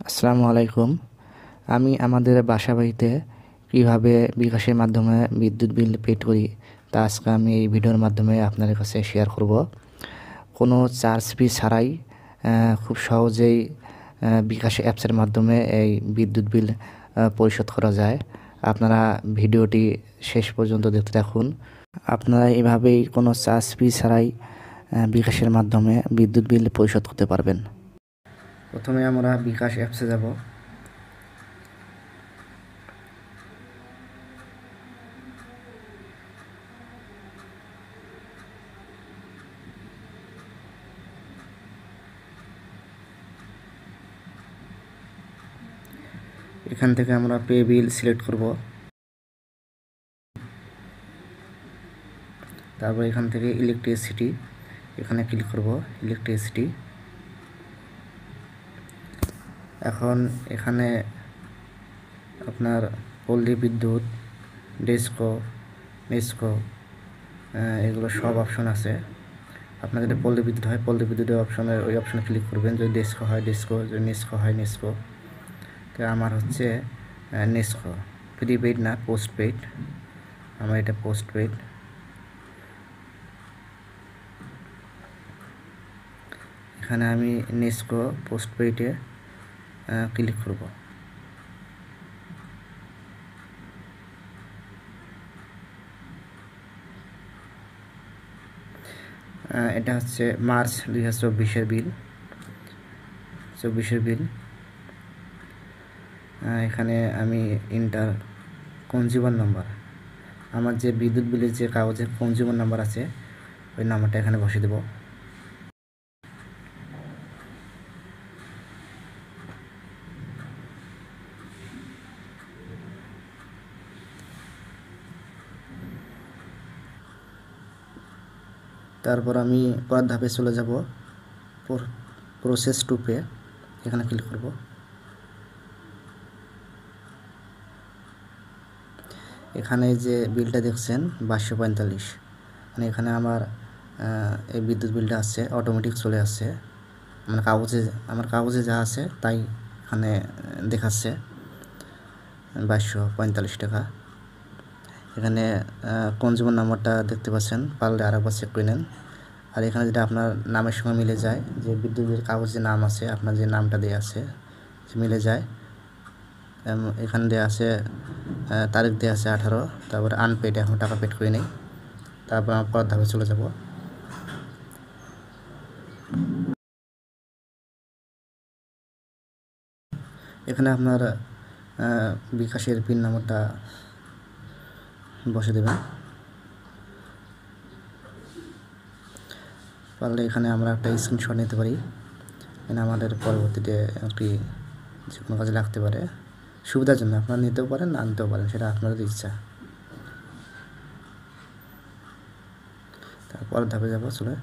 আসসালামু আলাইকুম। আমি আমাদের বাসাবাড়িতে কীভাবে বিকাশের মাধ্যমে বিদ্যুৎ বিল পেড করি তা আজকে আমি এই ভিডিওর মাধ্যমে আপনাদের কাছে শেয়ার করব। কোনো চার্জ ফি ছাড়াই খুব সহজেই বিকাশ অ্যাপসের মাধ্যমে এই বিদ্যুৎ বিল পরিশোধ করা যায়। আপনারা ভিডিওটি শেষ পর্যন্ত দেখতে থাকুন। আপনারা এভাবেই কোনো চার্জ ফি ছাড়াই বিকাশের মাধ্যমে বিদ্যুৎ বিল পরিশোধ করতে পারবেন। প্রথমে আমরা বিকাশ অ্যাপসে যাব। এখান থেকে আমরা পে বিল সিলেক্ট করব। তারপর এখান থেকে ইলেকট্রিসিটি এখানে ক্লিক করব। ইলেকট্রিসিটি এখন এখানে আপনার পল্লী বিদ্যুৎ, ডেস্কো, নেস্কো এগুলো সব অপশন আছে। আপনার যদি পল্লী বিদ্যুৎ হয় পল্লী বিদ্যুতের ওই অপশনে ক্লিক করবেন। যদি ডেস্কো হয় ডেস্কো, যদি নেস্কো হয় নেস্কো। তো আমার হচ্ছে নেস্কো, প্রিপেইড না পোস্ট পেইড। আমার এটা পোস্ট পেইড। এখানে আমি নেস্কো পোস্ট পেইডে ক্লিক করব। এটা হচ্ছে মার্চ 2024-এর বিল, 24-এর বিল। এখানে আমি ইন্টার কনজিউমার নাম্বার, আমার যে বিদ্যুৎ বিলের যে কাগজে কনজিউমার নাম্বার আছে ওই নাম্বারটা এখানে বসিয়ে দেব। তারপর আমি পরের ধাপে চলে যাব, প্রসেস টু পে এখানে ক্লিক করব। এখানে যে বিলটা দেখছেন 2245, মানে এখানে আমার এই বিদ্যুৎ বিলটা আছে, অটোমেটিক চলে আসছে। আমার কাগজে যা আছে তাই এখানে দেখাচ্ছে 2245 টাকা। এখানে কনজিউমার নাম্বারটা দেখতে পাচ্ছেন, পারলে আরেকবার চেক করে নেন। আর এখানে যেটা আপনার নামের সঙ্গে মিলে যায়, যে বিদ্যুৎ বিল কাগজে নাম আছে, আপনার যে নামটা দেওয়া আছে মিলে যায়। এখানে দেওয়া আছে তারিখ দেওয়া আছে 18, তারপরে আনপেড, এখন টাকা পেড করে নেই। তারপর আমার পরের ধাপে চলে যাব। এখানে আপনার বিকাশের পিন নাম্বারটা বসে দেবেন। পারলে এখানে আমরা একটা স্ক্রিনশট নিতে পারি, এখানে আমাদের পরবর্তীতে একটি যে কোনো কাজে লাগতে পারে। সুবিধার জন্য আপনারা নিতেও পারেন, না নিতেও পারেন, সেটা আপনাদের ইচ্ছা। তারপর ধাপে যাব, চলে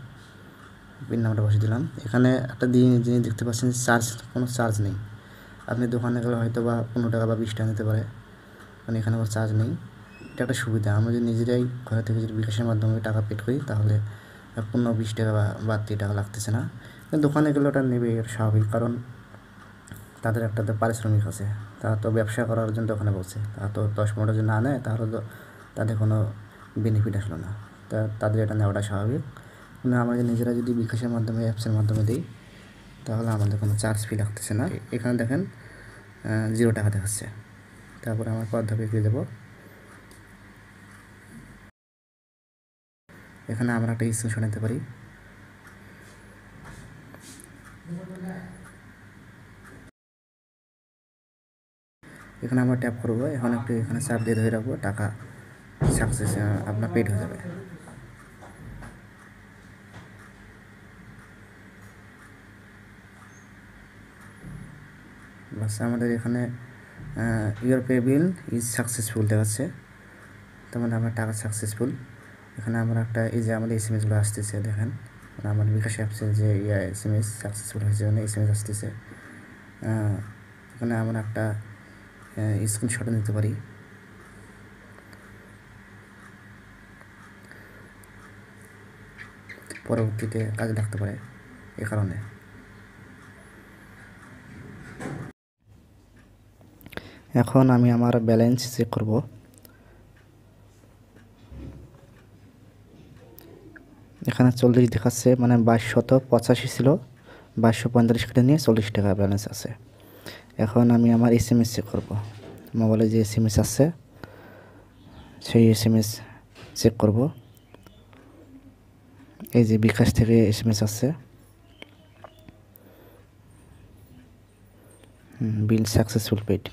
পিন নাম্বারটা বসিয়ে দিলাম। এখানে একটা জিনিস দেখতে পাচ্ছেন, কোনো চার্জ নেই। আপনি দোকানে গেলে হয়তো বা 15 টাকা বা 20 টাকা নিতে পারে, মানে এখানে কোনো চার্জ নেই। এটা একটা সুবিধা। আমরা যদি নিজেরাই ঘরে থেকে যদি বিকাশের মাধ্যমে টাকা পেড করি তাহলে 15-20 টাকা বা বাড়তি টাকা লাগতেছে না। কিন্তু দোকানে গেলে ওটা নেবে, এর স্বাভাবিক, কারণ তাদের একটা তো পারিশ্রমিক আছে। তারা তো ব্যবসা করার জন্য দোকানে বসে, তারা তো 10-15 যদি না নেয় তাহলে তো তাদের কোনো বেনিফিট আসলো না। তাদের এটা নেওয়াটা স্বাভাবিক। কিন্তু আমরা নিজেরা যদি বিকাশের মাধ্যমে অ্যাপসের মাধ্যমে দিই তাহলে আমাদের কোনো চার্জ ফি লাগতেছে না। এখানে দেখেন 0 টাকা দেখাচ্ছে। তারপরে আমার পরের ধাপে এগিয়ে যাব। এখানে আমরা একটা স্ক্রিনশট নিতে পারি। এখানে আমরা ট্যাপ করব। এখন একটু এখানে চাপ দিয়ে ধরে রাখবো, টাকা সাকসেস আপনার পেড হয়ে যাবে। বাস আমাদের এখানে your pay bill is successful দেখাচ্ছে, তার মানে আমার টাকা সাকসেসফুল। এখানে আমরা একটা এই যে আমাদের এসএমএসগুলো আসতেছে দেখেন, মানে আমার বিকাশ অ্যাপসের যে এসএমএস সাকসেসফুল হয়েছে মানে এসএমএস আসতেছে। এখানে আমরা একটা স্ক্রিনশট নিতে পারি। পরবর্তীতে কাজে লাগতে পারে এ কারণে। এখন আমি আমার ব্যালেন্স চেক করব। এখানে 40 দেখাচ্ছে, মানে 2285 ছিল, 2245 কেটে নিয়ে 40 টাকা ব্যালেন্স আছে। এখন আমি আমার SMS চেক করব। মোবাইলে যে SMS আছে সেই SMS চেক করব। এই যে বিকাশ থেকে SMS আছে, বিল সাকসেসফুল পেড।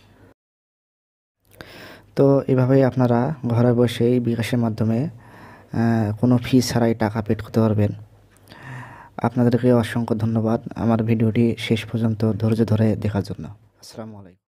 তো এভাবেই আপনারা ঘরে বসেই বিকাশের মাধ্যমে কোনো ফি ছাড়াই টাকা পেড করতে পারবেন। আপনাদেরকে অসংখ্য ধন্যবাদ আমার ভিডিওটি শেষ পর্যন্ত ধৈর্য ধরে দেখার জন্য। আসসালামু আলাইকুম।